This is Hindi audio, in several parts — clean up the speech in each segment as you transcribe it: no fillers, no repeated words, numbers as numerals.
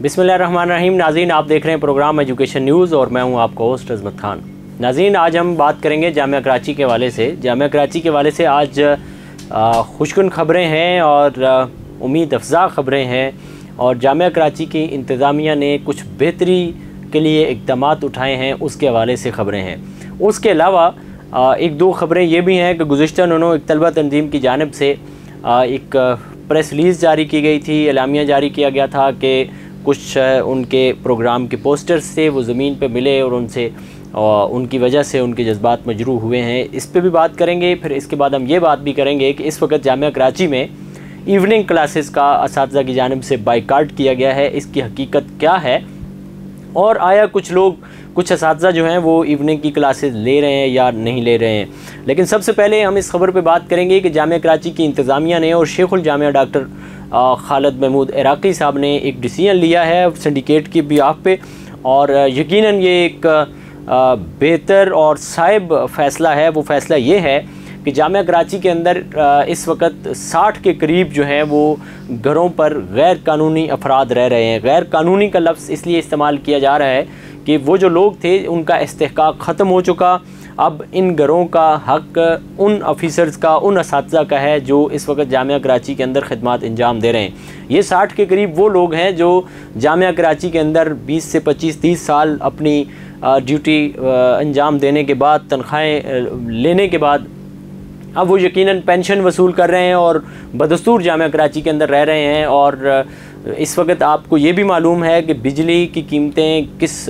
बिस्मिल्लाहिर्रहमानिर्रहीम। नाज़रीन, आप देख रहे हैं प्रोग्राम एजुकेशन न्यूज़ और मैं हूं आपका होस्ट अज़मत खान। नाज़रीन, आज हम बात करेंगे जामिया कराची के हवाले से। जामिया कराची के हवाले से आज खुशकुन ख़बरें हैं और उम्मीद अफ़ज़ा ख़बरें हैं और जामिया कराची की इंतज़ामिया ने कुछ बेहतरी के लिए इक़दामात उठाए हैं, उसके हवाले से ख़बरें हैं। उसके अलावा एक दो ख़बरें ये भी हैं कि गुज़िश्ता दिनों एक तलबा तंजीम की जानिब से एक प्रेस रिलीज़ जारी की गई थी, एलामिया जारी किया गया था कि कुछ उनके प्रोग्राम के पोस्टर्स थे वो ज़मीन पे मिले और उनसे उनकी वजह से उनके जज्बात मजरूह हुए हैं। इस पे भी बात करेंगे। फिर इसके बाद हम ये बात भी करेंगे कि इस वक्त जामिया कराची में इवनिंग क्लासेस का असातिज़ा की जानिब से बाइकाट किया गया है, इसकी हकीकत क्या है और आया कुछ असातिज़ा जो हैं वो इवनिंग की क्लासेस ले रहे हैं या नहीं ले रहे हैं। लेकिन सबसे पहले हम इस खबर पे बात करेंगे कि जामिया कराची की इंतज़ामिया ने और शेखुल जामिया डॉक्टर खालिद महमूद इराक़ी साहब ने एक डिसीजन लिया है सिंडिकेट की बिहाफ पे और यकीनन ये एक बेहतर और साइब फ़ैसला है। वो फ़ैसला ये है कि जामिया कराची के अंदर इस वक्त 60 के करीब जो हैं वो घरों पर गैर कानूनी अफराद रह रहे हैं। गैर कानूनी का लफ्ज़ इसलिए इस्तेमाल किया जा रहा है कि वो जो लोग थे उनका इस्तेहकाक ख़त्म हो चुका। अब इन घरों का हक़ उन ऑफिसर्स का, उन असातिज़ा का है जो इस वक्त जामिया कराची के अंदर खिदमत अंजाम दे रहे हैं। ये 60 के करीब वो लोग हैं जो जामिया कराची के अंदर 20 से 25-30 साल अपनी ड्यूटी अंजाम देने के बाद, तनख्वाहें लेने के बाद अब वो यकीनन पेंशन वसूल कर रहे हैं और बदस्तूर जामिया कराची के अंदर रह रहे हैं। और इस वक्त आपको ये भी मालूम है कि बिजली की कीमतें किस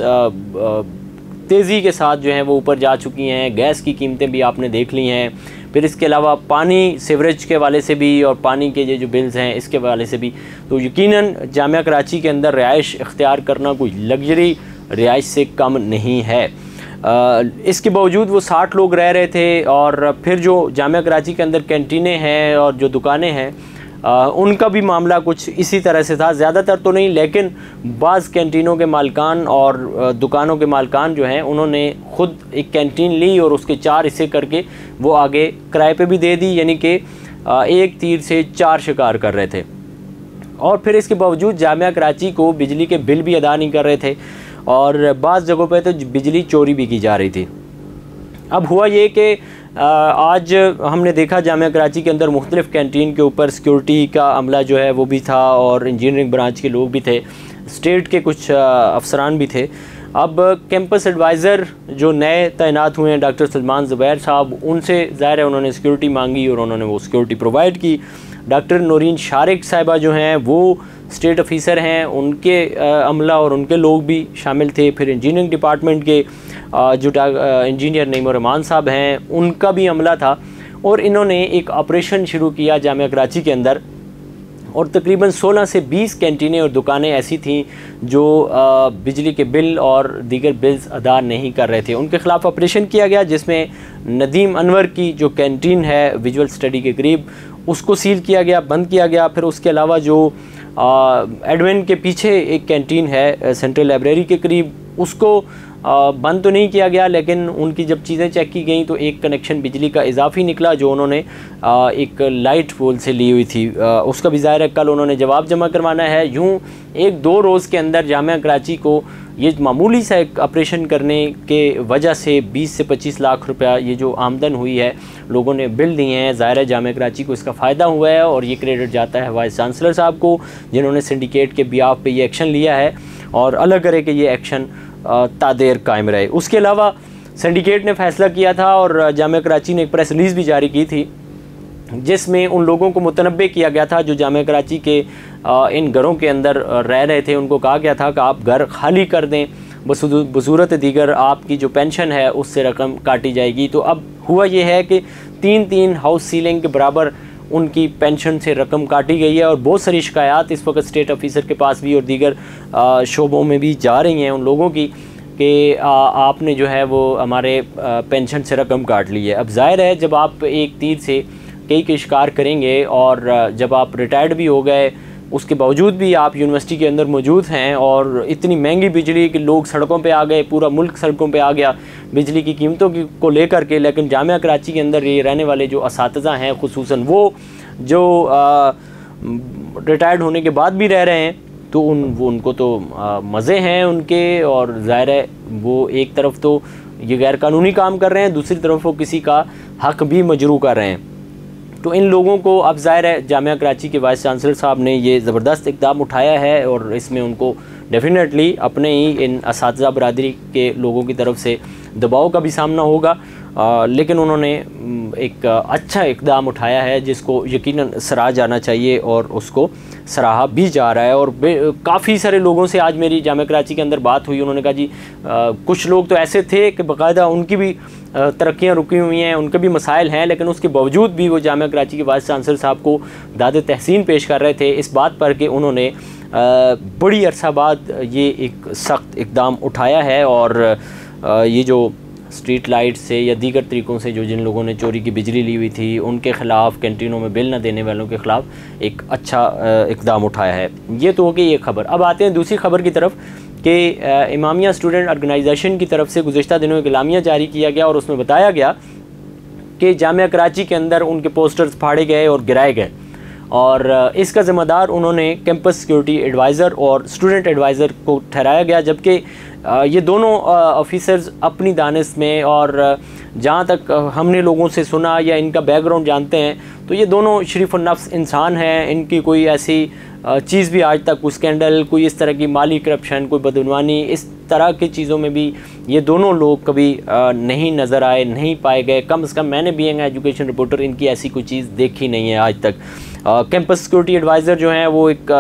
तेज़ी के साथ जो हैं वो ऊपर जा चुकी हैं। गैस की कीमतें भी आपने देख ली हैं। फिर इसके अलावा पानी, सीवरेज के हवाले से भी और पानी के जो बिल्स हैं इसके हवाले से भी। तो यकीनन जामिया कराची के अंदर रिहाइश इख्तियार करना कोई लग्जरी रिहाइश से कम नहीं है। इसके बावजूद वो 60 लोग रह रहे थे। और फिर जो जामिया कराची के अंदर कैंटीनें हैं और जो दुकानें हैं उनका भी मामला कुछ इसी तरह से था। ज़्यादातर तो नहीं, लेकिन बाज़ कैंटीनों के मालकान और दुकानों के मालकान जो हैं उन्होंने ख़ुद एक कैंटीन ली और उसके 4 हिस्से करके वो आगे किराए पे भी दे दी, यानी कि एक तीर से 4 शिकार कर रहे थे। और फिर इसके बावजूद जामिया कराची को बिजली के बिल भी अदा नहीं कर रहे थे और बाज़ जगहों पे तो बिजली चोरी भी की जा रही थी। अब हुआ ये कि आज हमने देखा जामिया कराची के अंदर मुख्तलिफ़ कैंटीन के ऊपर सिक्योरिटी का अमला जो है वो भी था और इंजीनियरिंग ब्रांच के लोग भी थे, स्टेट के कुछ अफसरान भी थे। अब कैंपस एडवाइज़र जो नए तैनात हुए हैं डॉक्टर सलमान ज़ुबैर साहब, उनसे ज़ाहिर है उन्होंने सिक्योरिटी मांगी और उन्होंने वो सिक्योरिटी प्रोवाइड की। डॉक्टर नूरीन शारिक साहिबा जो हैं वो स्टेट ऑफिसर हैं, उनके अमला और उनके लोग भी शामिल थे। फिर इंजीनियरिंग डिपार्टमेंट के जो इंजीनियर नईम रहमान साहब हैं उनका भी अमला था और इन्होंने एक ऑपरेशन शुरू किया जामिया कराची के अंदर और तकरीबन 16 से 20 कैंटीनें और दुकानें ऐसी थीं जो बिजली के बिल और दीगर बिल्स अदा नहीं कर रहे थे। उनके ख़िलाफ़ ऑपरेशन किया गया जिसमें नदीम अनवर की जो कैंटीन है विजुअल स्टडी के करीब, उसको सील किया गया, बंद किया गया। फिर उसके अलावा जो एडमिन के पीछे एक कैंटीन है सेंट्रल लाइब्रेरी के करीब, उसको बंद तो नहीं किया गया, लेकिन उनकी जब चीज़ें चेक की गई तो एक कनेक्शन बिजली का इजाफी निकला जो उन्होंने एक लाइट पोल से ली हुई थी। उसका भी ज़ाहिर है कल उन्होंने जवाब जमा करवाना है। यूँ 1-2 रोज़ के अंदर जामिया कराची को ये मामूली सा एक ऑपरेशन करने के वजह से 20 से 25 लाख रुपया ये जो आमदन हुई है, लोगों ने बिल दिए हैं। ज़ाहिर है जामिया कराची को इसका फ़ायदा हुआ है और ये क्रेडिट जाता है वाइस चांसलर साहब को जिन्होंने सिंडिकेट के बिहाफ पे ये एक्शन लिया है और अल्लाह करे कि ये एक्शन तादेर कायम रहे। उसके अलावा सिंडिकेट ने फ़ैसला किया था और जामिया कराची ने एक प्रेस रिलीज़ भी जारी की थी जिसमें उन लोगों को मुतनब्बे किया गया था जो जामिया कराची के इन घरों के अंदर रह रहे थे। उनको कहा गया था कि आप घर खाली कर दें, बसूरत दीगर आपकी जो पेंशन है उससे रकम काटी जाएगी। तो अब हुआ ये है कि 3-3 हाउस सीलिंग के बराबर उनकी पेंशन से रकम काटी गई है और बहुत सारी शिकायत इस वक्त स्टेट ऑफिसर के पास भी और दीगर शोबों में भी जा रही हैं उन लोगों की कि आपने जो है वो हमारे पेंशन से रकम काट ली है। अब ज़ाहिर है जब आप एक तीर से कई के शिकार करेंगे और जब आप रिटायर्ड भी हो गए उसके बावजूद भी आप यूनिवर्सिटी के अंदर मौजूद हैं और इतनी महंगी बिजली कि लोग सड़कों पे आ गए, पूरा मुल्क सड़कों पे आ गया बिजली की कीमतों को लेकर के। लेकिन जामिया कराची के अंदर ये रहने वाले जो असातिज़ा हैं, खुसूसन वो जो रिटायर्ड होने के बाद भी रह रहे हैं, तो उनको तो मज़े हैं उनके, और ज़ाहिर है वो एक तरफ तो ये गैर कानूनी काम कर रहे हैं, दूसरी तरफ वो किसी का हक भी मजरू कर रहे हैं। तो इन लोगों को अब ज़ाहिर है जामिया कराची के वाइस चांसलर साहब ने ये ज़बरदस्त इक़दाम उठाया है, और इसमें उनको डेफिनेटली अपने ही इन असातिज़ा बरादरी के लोगों की तरफ से दबाव का भी सामना होगा, लेकिन उन्होंने एक अच्छा इक़दाम उठाया है जिसको यकीनन सराहा जाना चाहिए, और उसको सराहा भी जा रहा है। और काफ़ी सारे लोगों से आज मेरी जामिया कराची के अंदर बात हुई, उन्होंने कहा जी कुछ लोग तो ऐसे थे कि बाकायदा उनकी भी तरक्कियाँ रुकी हुई हैं, उनके भी मसाइल हैं, लेकिन उसके बावजूद भी वो जामिया कराची के वाइस चांसलर साहब को दाद तहसीन पेश कर रहे थे इस बात पर कि उन्होंने बड़ी अरसा बाद ये एक सख्त इक़दाम उठाया है, और ये जो स्ट्रीट लाइट से या दीगर तरीक़ों से जो जिन लोगों ने चोरी की बिजली ली हुई थी उनके ख़िलाफ़, कैंटीनों में बिल न देने वालों के ख़िलाफ़ एक अच्छा इक़दाम उठाया है। ये तो हो गई ये खबर। अब आते हैं दूसरी खबर की तरफ कि इमामिया स्टूडेंट ऑर्गेनाइजेशन की तरफ से गुज़िश्ता दिनों एक एलामिया जारी किया गया, और उसमें बताया गया कि जामिया कराची के अंदर उनके पोस्टर्स फाड़े गए और गिराए गए, और इसका ज़िम्मेदार उन्होंने कैंपस सिक्योरिटी एडवाइज़र और स्टूडेंट एडवाइज़र को ठहराया गया, जबकि ये दोनों ऑफिसर्स अपनी दानिश में, और जहाँ तक हमने लोगों से सुना या इनका बैकग्राउंड जानते हैं, तो ये दोनों शरीफ नफ्स इंसान हैं। इनकी कोई ऐसी चीज़ भी आज तक, कोई स्कैंडल, कोई इस तरह की माली करप्शन, कोई बदगुमानी, इस तरह की चीज़ों में भी ये दोनों लोग कभी नहीं नज़र आए, नहीं पाए गए। कम से कम मैंने बीइंग एजुकेशन रिपोर्टर इनकी ऐसी कोई चीज़ देखी नहीं है आज तक। कैंपस सिक्योरिटी एडवाइज़र जो हैं वो एक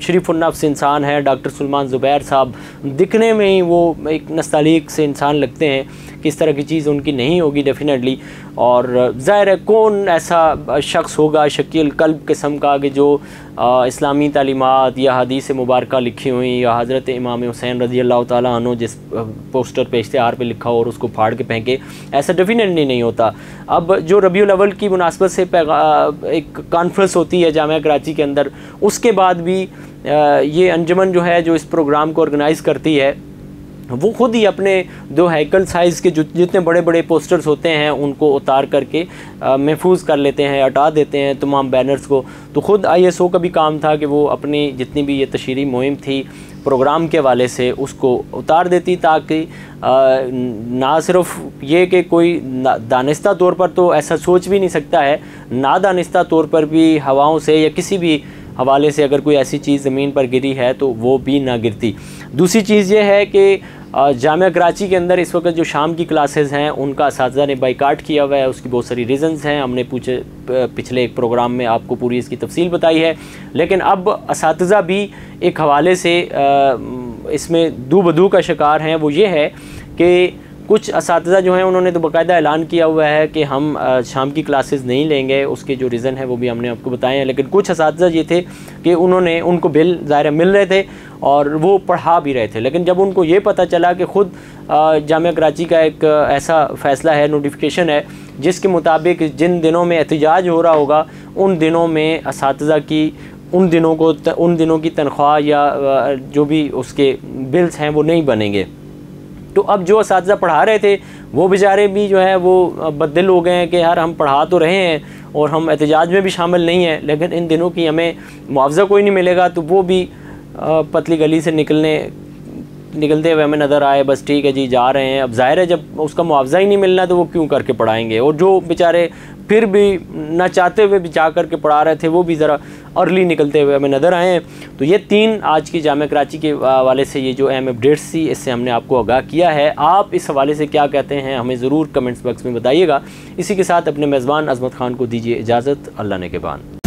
शरीफ नफ्स इंसान है, डॉक्टर सुलेमान ज़ुबैर साहब। दिखने में ही वो एक नस्तालीक से इंसान लगते हैं, किस तरह की चीज़ उनकी नहीं होगी डेफिनेटली। और ज़ाहिर है कौन ऐसा शख्स होगा शकील कल्ब किस्म का कि जो इस्लामी तालीमात या हदीस मुबारक लिखी हुई या हज़रत इमाम हुसैन रज़ी अल्लाह ताला अन्हु जिस पोस्टर पे इश्तिहार पे लिखा हो और उसको फाड़ के फेंके, ऐसा डेफिनेटली नहीं होता। अब जो रबीउल अव्वल की मुनासबत से एक कॉन्फ्रेंस होती है जामिया कराची के अंदर, उसके बाद भी ये अंजुमन जो है जो इस प्रोग्राम को ऑर्गेनाइज़ करती है वो ख़ुद ही अपने 2 हैकल साइज़ के जितने बड़े बड़े पोस्टर्स होते हैं उनको उतार करके महफूज कर लेते हैं, हटा देते हैं तमाम बैनर्स को। तो ख़ुद ISO का भी काम था कि वो अपनी जितनी भी ये तशहीरी मुहिम थी प्रोग्राम के वाले से उसको उतार देती, ताकि ना सिर्फ ये कि कोई दानिस्ता तौर पर तो ऐसा सोच भी नहीं सकता है, नादानिस्ता तौर पर भी हवाओं से या किसी भी हवाले से अगर कोई ऐसी चीज़ ज़मीन पर गिरी है तो वो भी ना गिरती। दूसरी चीज़ ये है कि जामिया कराची के अंदर इस वक्त जो शाम की क्लासेस हैं उनका असातिज़ा ने बाइकाट किया हुआ है। उसकी बहुत सारी रीज़न्स हैं, हमने पिछले एक प्रोग्राम में आपको पूरी इसकी तफसील बताई है। लेकिन अब असातिज़ा भी एक हवाले से इसमें दू-बदू का शिकार हैं। वो ये है कि कुछ असातिज़ा जो हैं उन्होंने तो बाकायदा ऐलान किया हुआ है कि हम शाम की क्लासेस नहीं लेंगे, उसके जो रीज़न है वो भी हमने आपको बताए हैं। लेकिन कुछ असातिज़ा ये थे कि उनको बिल ज़ाहिर मिल रहे थे और वो पढ़ा भी रहे थे, लेकिन जब उनको ये पता चला कि ख़ुद जामिया कराची का एक ऐसा फ़ैसला है, नोटिफिकेशन है, जिसके मुताबिक जिन दिनों में एहतजाज हो रहा होगा उन दिनों में असातिज़ा की उन दिनों की तनख्वाह या जो भी उसके बिल्स हैं वो नहीं बनेंगे। तो अब जो असातिज़ा पढ़ा रहे थे वो बेचारे भी जो है वो बददिल हो गए हैं कि यार हम पढ़ा तो रहे हैं और हम एहतजाज में भी शामिल नहीं हैं, लेकिन इन दिनों की हमें मुआवज़ा कोई नहीं मिलेगा। तो वो भी पतली गली से निकलते हुए हमें नज़र आए, बस ठीक है जी जा रहे हैं। अब ज़ाहिर है जब उसका मुआवज़ा ही नहीं मिलना तो वो क्यों करके पढ़ाएंगे। और जो बेचारे फिर भी ना चाहते हुए भी जा करके पढ़ा रहे थे वो भी ज़रा अर्ली निकलते हुए हमें नज़र आए हैं। तो ये 3 आज की जामिया कराची के हवाले से ये जो अहम अपडेट्स थी इससे हमने आपको आगाह किया है। आप इस हवाले से क्या कहते हैं हमें ज़रूर कमेंट्स बॉक्स में बताइएगा। इसी के साथ अपने मेज़बान अज़मत ख़ान को दीजिए इजाज़त। अल्लाह ने के बान।